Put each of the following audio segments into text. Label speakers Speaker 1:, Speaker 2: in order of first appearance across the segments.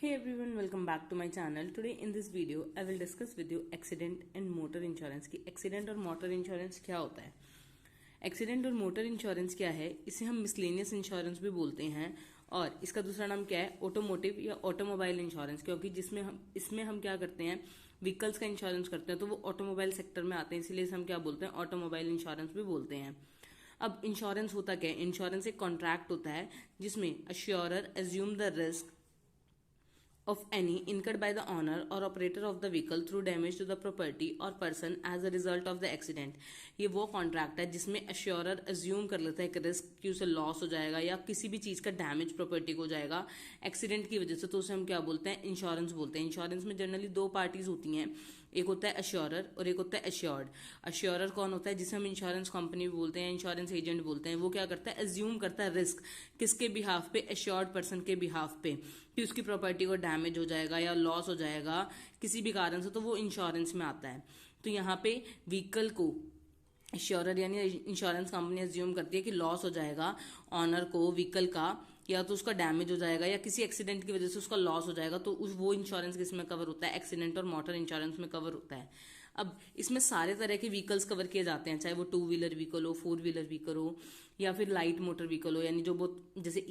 Speaker 1: Hey everyone, welcome back to my channel. Today in this video I will discuss with you accident and motor insurance की accident और motor insurance क्या होता है। Accident और motor insurance क्या है, इसे हम मिसलेनियस इंश्योरेंस भी बोलते हैं और इसका दूसरा नाम क्या है, ऑटोमोटिव या ऑटोमोबाइल इंश्योरेंस, क्योंकि इसमें हम क्या करते हैं, व्हीकल्स का इंश्योरेंस करते हैं तो वो ऑटोमोबाइल सेक्टर में आते हैं, इसलिए हम क्या बोलते हैं, ऑटोमोबाइल इंश्योरेंस भी बोलते हैं। अब इंश्योरेंस होता क्या है, इंश्योरेंस एक कॉन्ट्रैक्ट होता है जिसमें assurer assume the risk of any incurred by the owner or operator of the vehicle through damage to the property or person as a result of the accident। ये वो contract है जिसमें अश्योरर assume कर लेता है एक रिस्क कि उसे लॉस हो जाएगा या किसी भी चीज का डैमेज प्रॉपर्टी को हो जाएगा एक्सीडेंट की वजह से, तो उसे हम क्या बोलते हैं, इंश्योरेंस बोलते हैं। इंश्योरेंस में जनरली दो पार्टीज होती हैं, एक होता है अश्योरर और एक होता है अश्योर्ड। अश्योरर कौन होता है, जिसे हम इंश्योरेंस कंपनी बोलते हैं, इंश्योरेंस एजेंट बोलते हैं। वो क्या करता है, अज्यूम करता है रिस्क किसके बिहाफ पे, अश्योर्ड पर्सन के बिहाफ पे, कि उसकी प्रॉपर्टी को डैमेज हो जाएगा या लॉस हो जाएगा किसी भी कारण से, तो वो इंश्योरेंस में आता है। तो यहाँ पे व्हीकल को इंश्योरर यानी इंश्योरेंस कंपनी अज्यूम करती है कि लॉस हो जाएगा ऑनर को व्हीकल का, या तो उसका डैमेज हो जाएगा या किसी एक्सीडेंट की वजह से उसका लॉस हो जाएगा, तो वो इंश्योरेंस किसमें कवर होता है, एक्सीडेंट और मोटर इंश्योरेंस में कवर होता है। अब इसमें सारे तरह के व्हीकल्स कवर किए जाते हैं, चाहे वो 2 व्हीलर व्हीकल हो, 4 व्हीलर व्हीकल हो या फिर लाइट मोटर व्हीकल हो, यानी जो बहुत जैसे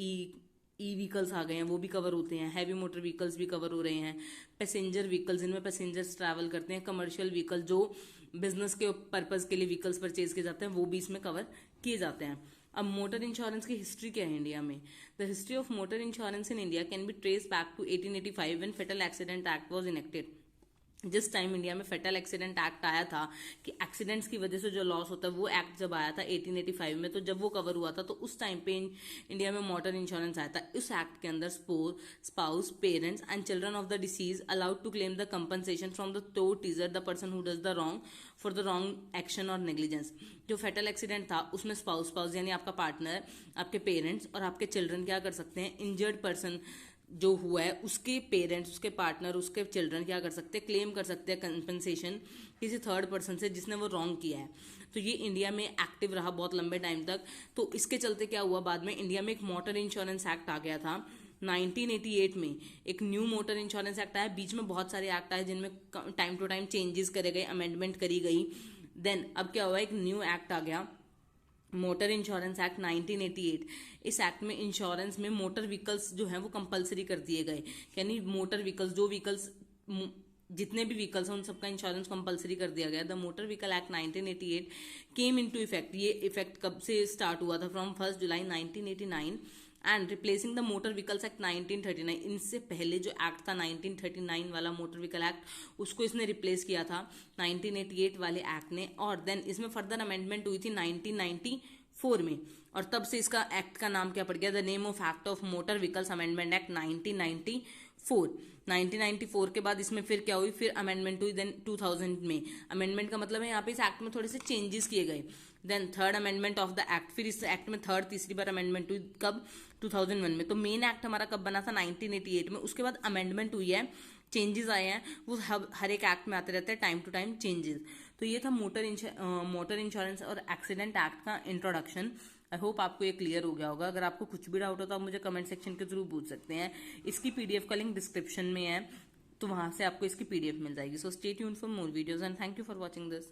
Speaker 1: ई व्हीकल्स आ गए हैं वो भी कवर होते हैं, हैवी मोटर व्हीकल्स भी कवर हो रहे हैं, पैसेंजर व्हीकल्स जिनमें पैसेंजर्स ट्रैवल करते हैं, कमर्शियल व्हीकल जो बिजनेस के पर्पज के लिए व्हीकल्स परचेज किए जाते हैं वो भी इसमें कवर किए जाते हैं। अब मोटर इंश्योरेंस की हिस्ट्री क्या है इंडिया में, the history of motor insurance in India can be trace back to 1885 when fatal accident act was enacted. जिस टाइम इंडिया में फेटल एक्सीडेंट एक्ट आया था कि एक्सीडेंट्स की वजह से जो लॉस होता है, वो एक्ट जब आया था 1885 में, तो जब वो कवर हुआ था तो उस टाइम पे इंडिया में मोटर इंश्योरेंस आया था। उस एक्ट के अंदर spouse, parents and children of the deceased allowed to claim the compensation from the tortfeasor the person who does the wrong for the wrong action और negligence. जो fatal accident था उसमें spouse यानी आपका partner, आपके parents और आपके children क्या कर सकते हैं, इंजर्ड पर्सन जो हुआ है उसके पेरेंट्स, उसके पार्टनर, उसके चिल्ड्रन क्या कर सकते हैं, क्लेम कर सकते हैं कंपनसेशन किसी थर्ड पर्सन से जिसने वो रॉन्ग किया है। तो ये इंडिया में एक्टिव रहा बहुत लंबे टाइम तक। तो इसके चलते क्या हुआ, बाद में इंडिया में एक मोटर इंश्योरेंस एक्ट आ गया था 1988 में। एक न्यू मोटर इंश्योरेंस एक्ट आया, बीच में बहुत सारे एक्ट आए जिनमें टाइम टू टाइम चेंजेस करे गए, अमेंडमेंट करी गई। देन अब क्या हुआ, एक न्यू एक्ट आ गया, मोटर इंश्योरेंस एक्ट 1988। इस एक्ट में इंश्योरेंस में मोटर व्हीकल्स जो हैं वो कंपलसरी कर दिए गए, यानी मोटर व्हीकल्स, जो व्हीकल्स जितने भी व्हीकल्स हैं उन सबका इंश्योरेंस कंपलसरी कर दिया गया। The motor vehicle act 1988 came into effect. ये इफेक्ट कब से स्टार्ट हुआ था, from 1 July 1989 and replacing the motor vehicles act 1939। इनसे पहले जो एक्ट था 1939 वाला मोटर व्हीकल एक्ट, उसको इसने रिप्लेस किया था 1988 वाले एक्ट ने। और देन इसमें फर्दर अमेंडमेंट हुई थी 1994 में, और तब से इसका एक्ट का नाम क्या पड़ गया, the name of act of motor vehicles amendment act 1994। 1994 के बाद इसमें फिर क्या हुई, फिर अमेंडमेंट हुई देन 2000 में। अमेंडमेंट का मतलब है यहाँ पे इस एक्ट में थोड़े से चेंजेस किए गए। Then third amendment of the act, फिर इस एक्ट में तीसरी बार अमेंडमेंट हुई कब, 2001 में। तो मेन एक्ट हमारा कब बना था, 1988 में। उसके बाद अमेंडमेंट हुई है, चेंजेस आए हैं, वो हर एक एक्ट में आते रहते हैं टाइम टू टाइम चेंजेस। तो ये था मोटर इंश्योरेंस और एक्सीडेंट एक्ट का इंट्रोडक्शन। आई होप आपको ये क्लियर हो गया होगा। अगर आपको कुछ भी डाउट हो तो आप मुझे कमेंट सेक्शन के थ्रू पूछ सकते हैं। इसकी पीडीएफ का लिंक डिस्क्रिप्शन में है, तो वहां से आपको इसकी पीडीएफ मिल जाएगी। So stay tuned for more videos and thank you for watching this.